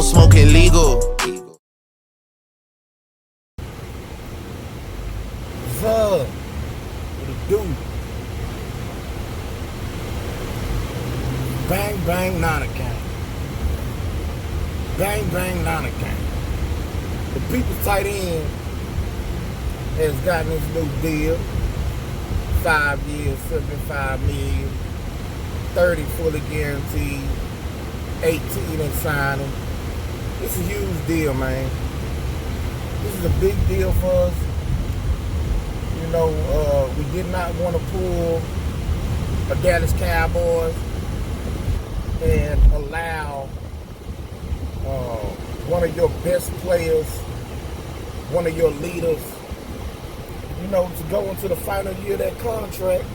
smoking legal. Zug, what it do? Bang bang Nana gang. Bang bang Nana gang. The people's tight end has gotten this new deal. 5 years, 75 million, 30 fully guaranteed, 18 in signing. It's a huge deal, man. This is a big deal for us. You know, we did not want to pull a Dallas Cowboys and allow one of your best players, one of your leaders, you know, to go into the final year of that contract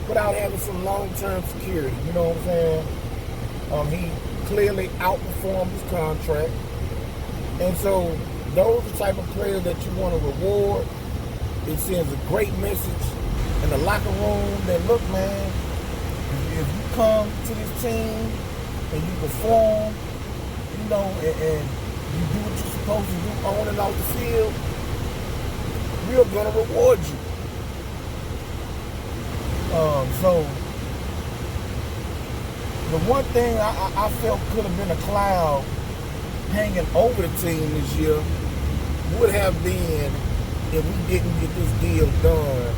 without having some long-term security. You know what I'm saying? He clearly outperformed his contract. And so those are the type of players that you want to reward. It sends a great message in the locker room that, look, man, if you come to this team and you perform, you know, and you do what you're supposed to do on and off the field, we're going to reward you. So the one thing I felt could have been a cloud hanging over the team this year would have been if we didn't get this deal done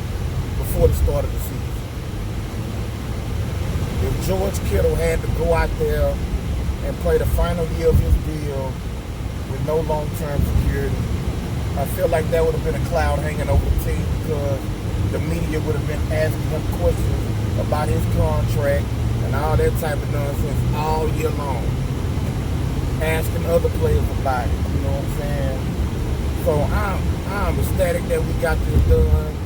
before the start of the season. If George Kittle had to go out there and play the final year of his deal with no long-term security, I feel like that would have been a cloud hanging over the team because the media would have been asking him questions about his contract and all that type of nonsense all year long. Asking other players about it, you know what I'm saying? So I'm ecstatic that we got this done.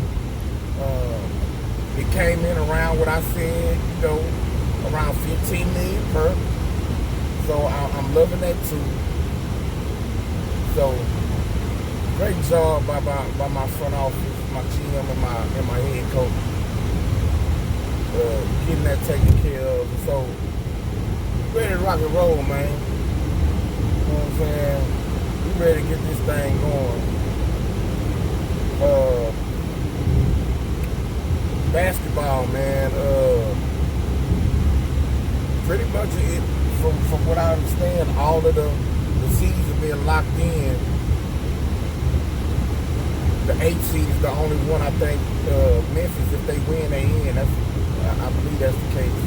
It came in around what I said, you know, around 15 million per. So I'm loving that too. So great job by my front office, my GM and my head coach. Getting that taken care of. So ready to rock and roll, man. You know what I'm saying? We ready to get this thing going. Basketball, man. Pretty much it, from what I understand, all of the seeds are being locked in. The 8 seed is the only one I think. Memphis, if they win, they in. I believe that's the case.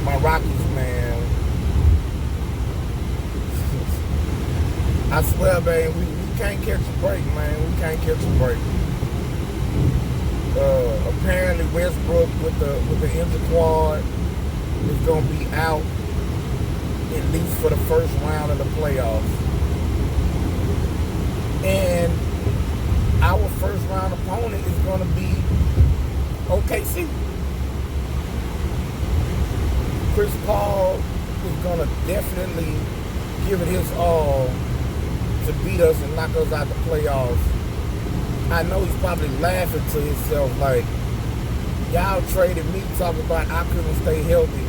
My Rockies, man. I swear, man, we can't catch a break, man. We can't catch a break. Apparently, Westbrook with the injury quad is gonna be out at least for the first round of the playoffs. And our first round opponent is gonna be OKC. Chris Paul is gonna definitely give it his all to beat us and knock us out the playoffs. I know he's probably laughing to himself like, y'all traded me talking about I couldn't stay healthy.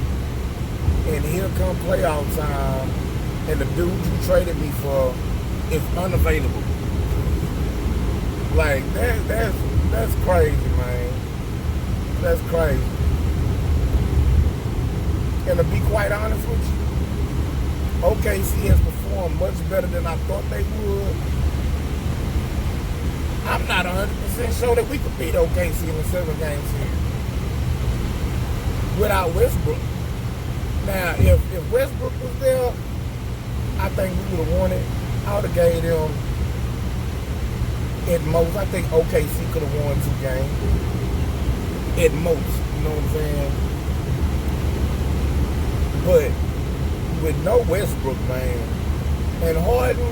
And here come playoff time and the dude you traded me for is unavailable. Like, that's crazy, man. That's crazy. And to be quite honest with you, OKC has performed much better than I thought they would. I'm not 100% sure that we could beat OKC in the 7-game series without Westbrook. Now, if Westbrook was there, I think we would have won it. I would have gave them, at most, I think OKC could have won 2 games. At most, you know what I'm saying? But with no Westbrook, man, and Harden,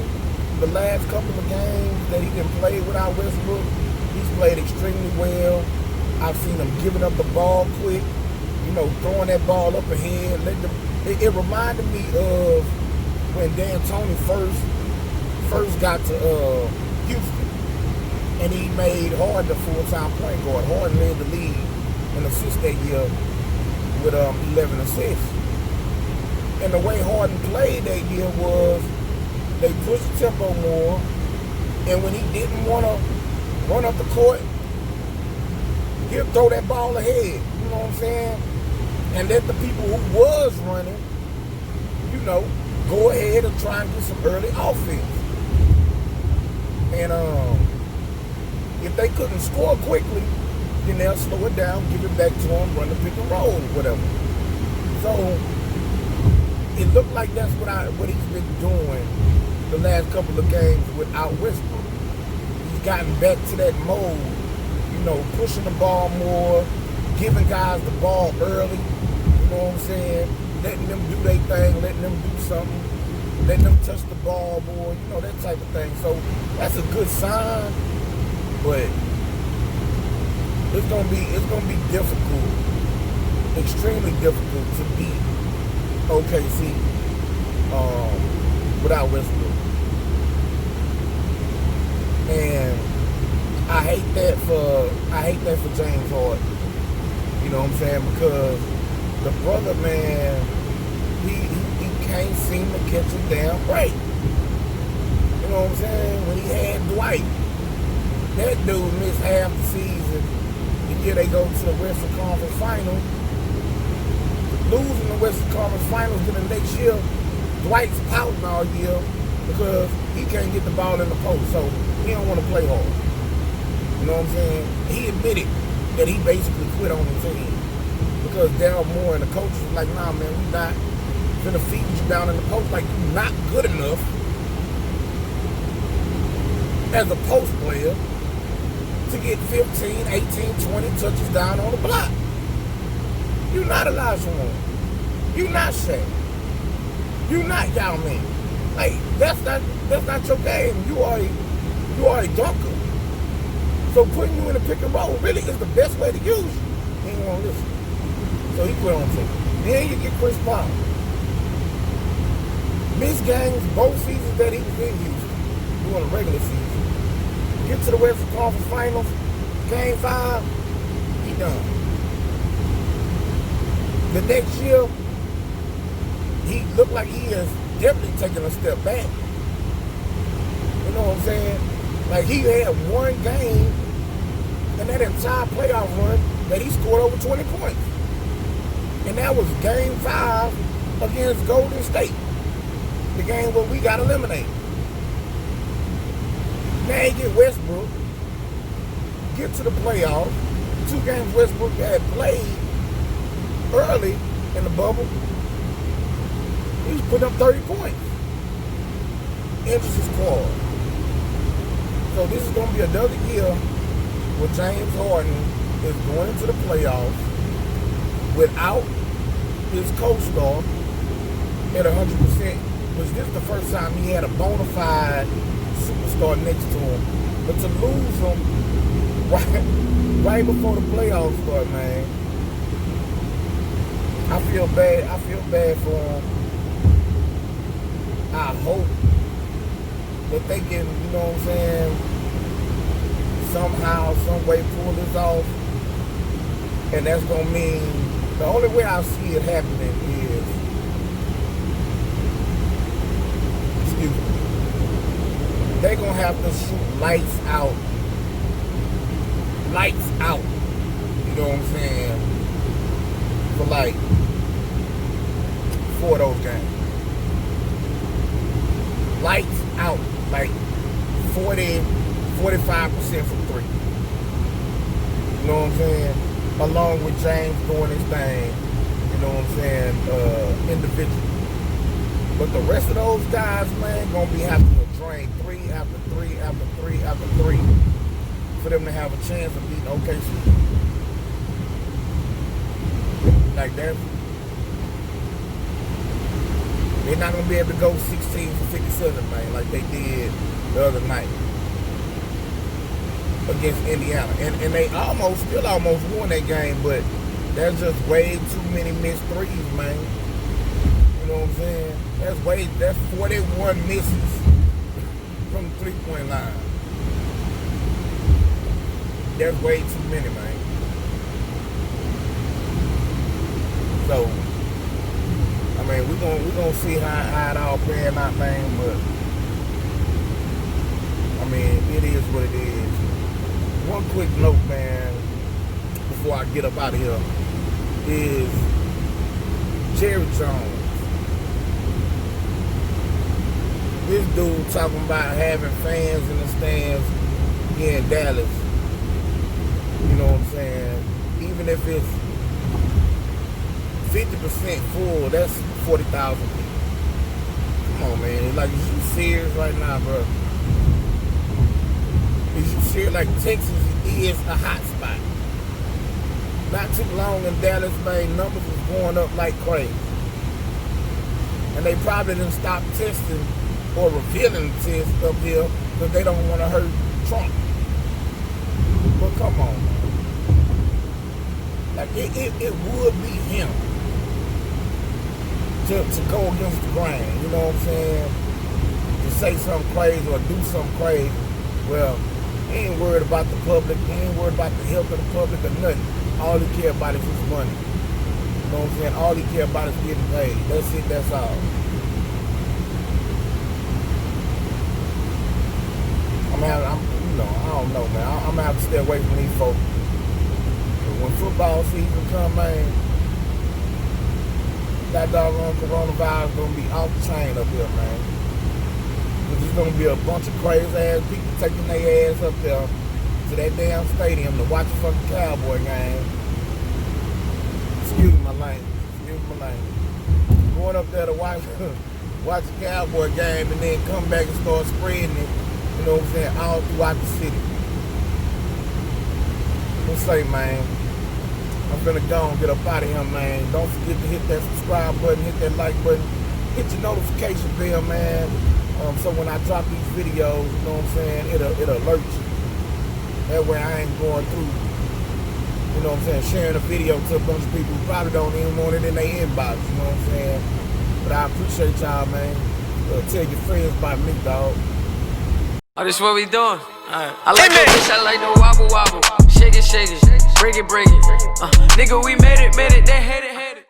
the last couple of games that he didn't play without Westbrook, he's played extremely well. I've seen him giving up the ball quick, you know, throwing that ball up ahead. It reminded me of when D'Antoni first got to Houston, and he made Harden the full-time point guard. Harden led the league in assists that year with 11 assists. And the way Harden played that year was they pushed the tempo more, and when he didn't want to run up the court, he'll throw that ball ahead. You know what I'm saying? And let the people who was running, go ahead and try and get some early offense. And if they couldn't score quickly, then they'll slow it down, give it back to him, run the pick and roll, whatever. So it looked like that's what he's been doing the last couple of games without Westbrook. He's gotten back to that mode, pushing the ball more, giving guys the ball early, you know what I'm saying? Letting them do their thing, letting them do something, letting them touch the ball more, that type of thing. So that's a good sign, but it's gonna be difficult, extremely difficult to beat OKC without Westbrook. And I hate that for James Harden. You know what I'm saying? Because the brother, man, he can't seem to catch a damn break. You know what I'm saying? When he had Dwight, that dude missed half the season. The year they go to the Western Conference Finals, losing the Western Conference Finals, then the next year, Dwight's pouting all year because he can't get the ball in the post, so he don't want to play hard. You know what I'm saying? He admitted that he basically quit on the team because Daryl Moore and the coaches were like, nah, man, we not gonna feed you down in the post. Like, you're not good enough as a post player to get 15, 18, 20 touches down on the block. You're not Elijah Warren. You're not Shaq. You're not Yao Ming. Like, that's not your game. You are a dunker. So putting you in a pick and roll really is the best way to use you. He ain't want to listen. So he quit on team. Then you get Chris Paul. Missed games both seasons that he was in Houston during the regular season. Get to the Western Conference Finals, Game 5, he done. The next year, he looked like he has definitely taken a step back. You know what I'm saying? Like, he had one game in that entire playoff run that he scored over 20 points. And that was Game 5 against Golden State. The game where we got eliminated. Now you get Westbrook, get to the playoffs. 2 games Westbrook had played early in the bubble. He was putting up 30 points. Emphasis squad. So this is going to be another year where James Harden is going into the playoffs without his co-star at 100%. Which this is the first time he had a bona fide superstar next to him. But to lose him right before the playoffs start, man, I feel bad. I feel bad for him. I hope that they can, you know what I'm saying, somehow, some way pull this off. And that's going to mean, the only way I see it happening is, they're going to have to shoot lights out. Lights out. You know what I'm saying? For like 4 of those games. Lights out. Like 40, 45% from 3. You know what I'm saying? Along with James doing his thing. You know what I'm saying? Individually. But the rest of those guys, man, going to be having to drain 3 after 3 after 3 after 3 for them to have a chance of beating OKC. Like that. They're not going to be able to go 16 for 57, man, like they did the other night against Indiana. And they still almost won that game, but there's just way too many missed threes, man. You know what I'm saying? That's 41 misses from the 3-point line. That's way too many, man. So, I mean, we're gonna see how it all pan out, man. But I mean, it is what it is. One quick note, man, before I get up out of here, is Jerry Jones. This dude talking about having fans in the stands here in Dallas. You know what I'm saying? Even if it's 50% full, that's 40,000 people. Come on, man. Like, is you serious right now, bro? Is you serious? Like, Texas is a hot spot. Not too long in Dallas, man, numbers was going up like crazy. And they probably didn't stop testing or revealing the test up here because they don't want to hurt Trump. But come on, man. Like, it would be him to go against the grain, you know what I'm saying? To say something crazy or do something crazy. Well, he ain't worried about the public. He ain't worried about the health of the public or nothing. All he care about is his money. You know what I'm saying? All he care about is getting paid. That's it, that's all. I don't know, man. I'm gonna have to stay away from these folks. When football season come, man, that doggone coronavirus gonna be off the chain up here, man. There's gonna be a bunch of crazy ass people taking their ass up there to that damn stadium to watch a fucking Cowboy game. Excuse my language. Going up there to watch a Cowboy game and then come back and start spreading it, you know what I'm saying, all throughout the city. Let's say, man, I'm finna go and get up out of here, man. Don't forget to hit that subscribe button, hit that like button, hit your notification bell, man. So when I drop these videos, you know what I'm saying, it'll alert you. That way I ain't going through, you know what I'm saying, sharing a video to a bunch of people who probably don't even want it in their inbox, you know what I'm saying. But I appreciate y'all, man. Tell your friends about me, dog. Oh, this what we doing? I like the bitch, I like the wobble wobble. Shake it, break it. Nigga, we made it, they hate it.